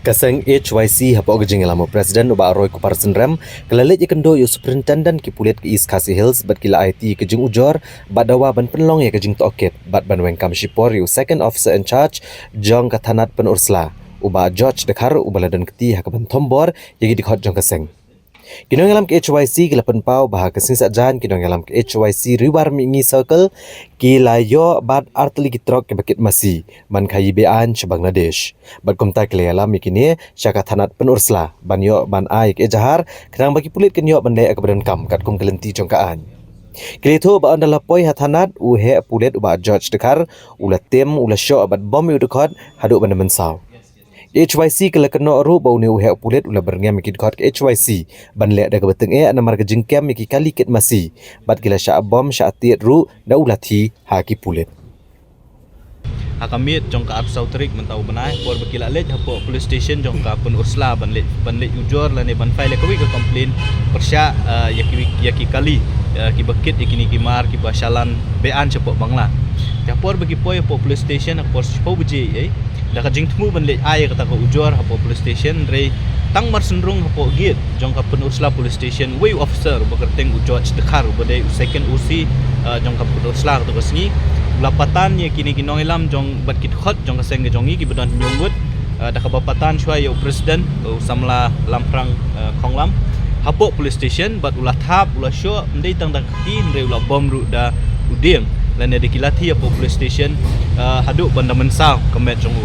Kaseng HYC hapok gejing lamo presiden uba Roy Kuparsen Rem kelalit ikendo yu superintendent ki pulit ke East Khasi Hills bat kila IT kejing ujor bat dawa ban penlong ya kejing tokit bat ban wengkam shipor yu second officer in charge jong katanat pen ursla uba George dekar uba ladan keti hakaban tombor yagi dikhot jong kaseng. Kinong alam ke HYC kila penpau bahag kesing sajan kinong alam ke HYC riwar mi circle kila yo bad artli kitrok ke bakit masi ban kayi bean ke Bangladesh bad komta kila alam mikini syaka thanat penursla ban yo ban ai ke jahar kenang bagi pulit ken yo ban le akabadan kam kat kum kelenti jongkaan kilito ba andala poi hathanat u he pulit uba George dekar ula tem ula syo bad bom yu dekot hadu ban mensau HYC kala kena ru bau ni uhe pulit ula berngam mikit kot ke HYC ban le da kabeteng namar gejing kem miki kali ket masi bat kila sya bom sya atiet ru da ulati haki pulit Hakamit jong ka Arab Trik mentau benai por bekila lej hapo police station jong ka pun ursla ban le ujor lane ban file kawi ka complain persya yaki kali ki bekit ikini ki mar ki basalan bean cepo bangla ya por bagi poi hapo police station hapo sipo beje da ka jing tmu ban le ai kata ka ujor hapo police station re tang mar senrung hapo git jong ka pun ursla police station way officer bekerteng ujor dekar badai second UC jong ka pun ursla to kasni lapatan ye kini kinong ilam jong bat kit khot jong kaseng ge jongi ki bedan nyungut da ka bapatan shwa yo president samla lamprang khonglam hapo police station bat ulah thap ulah syo ndai tang da ti ndai ulah bom ru da uding lan de kilati hapo police station hadu banda mensau kemet jongu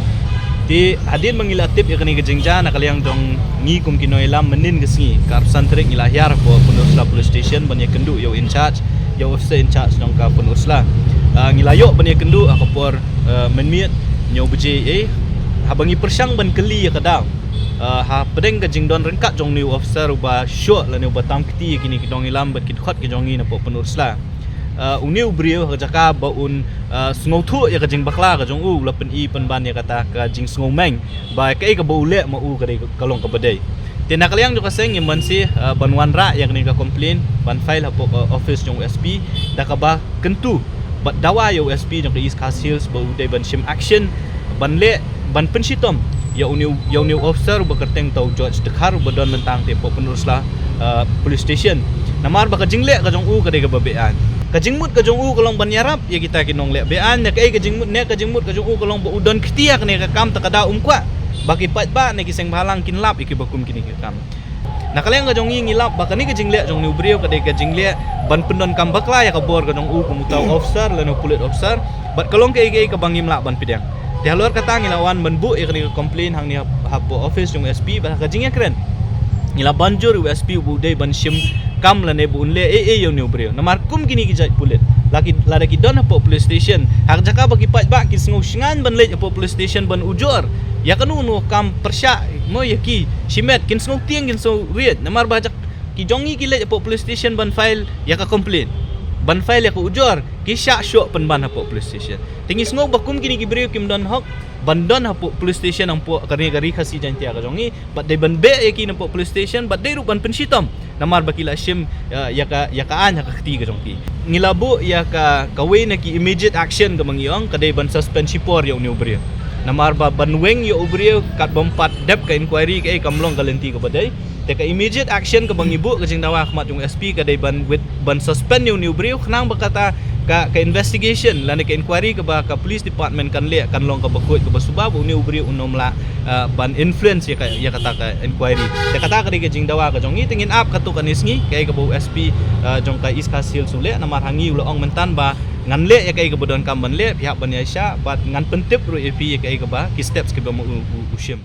ti hadin mengilatip ya kini gejengja nak yang jong ngi kum kinong ilam menin gesngi kar santrik ilahyar hapo penusla police station ban ye kendu yo in charge yo officer in charge jong ka penusla ngilayok ban ye kendu akapor menmiet nyo beje habangi persyang ban keli ya kadang ha pedeng gejing don rengkat jong new officer uba syok la new batam keti kini kidong ilam bat kit khot ke jongi na po penusla uniu brio ka jaka baun sngau thu ya kajing bakla ka jong u la pen i pen ban ya kata ka jing sngau meng ba kai ka bau le ma u ka dei kalong ka badai tena kaliang jo kaseng yeman si ban wan ra ya kini ka complain ban file hapo office jong SP da ka ba kentu bat dawa yo SP jong East Khasi Hills bau dei ban shim action ban le ban pensitom ya uniu officer bekerteng tau George dekar badon mentang te po penusla police station namar ba ka jingle ka jong u ka dei ka babean kajingmut ka jong u kalong ban yarap ya kita kinong le bean ya kai kajingmut ne kajingmut ka jong u kalong ba udon ketiak ne ka kam ta kada kwa baki pat ba ne kiseng balang kinlap iki bakum kini ka kam nakaleng ka jong ngilap ba kani ka jingle jong new brio ka de ka jingle ban pendon kam bakla ya ka bor ka jong u kumutau officer leno pulit officer bat kalong kai ka bangim la ban pidang te halor kata ngilawan menbu ya kani ka complain hang ni hapo office jong SP ba ka jingnya keren ngila banjur USP budai ban shim kam la ne bun le yo new brio namar kum kini ki jai pulit laki lada ki don hapo police station hak jaka bagi pat ba ki sngo shingan ban le hapo police station ban ujor ya kanu no kam persya mo yaki shimet kin sngo tiang kin so riet namar ba jak ki jongi ki le hapo police station ban file ya ka complain ban file ya ka ujor ki sya syok pen ban hapo police station tingi sngo bakum kini ki brio kim don hok bandon hapo police station ang po karni gari khasi jantia ka jongi but they ban be yaki na po police station but they rupan pensitom namar bakila shim ya ka an ya ka khti ka jongti ngilabu ya ka kaway na ki immediate action ka mangiong kadai ban suspend sipor ya new brio namar ba banweng yo brio kat bompat dep ka inquiry ka kamlong kalenti ka badai te ka immediate action ka bangibu ka jing dawa khmat yung SP kadai ban suspend yung new brio khnang bakata ka investigation lani ka inquiry ka ba ka police department kan le kan long ka bakut ka basubab uni ubri unom la ban influence ya kata ka inquiry te kata ka di jing dawa ka jongi tingin up ka to kanisngi kay ka bo SP jong ka East Khasi Hills ule namar hangi ulo ong mentan ba ngan le ya kay ka bodon kam ban le pihak ban ya sya bat ngan pentip ru EP ya kay ka ba ki steps ka ba mo ushim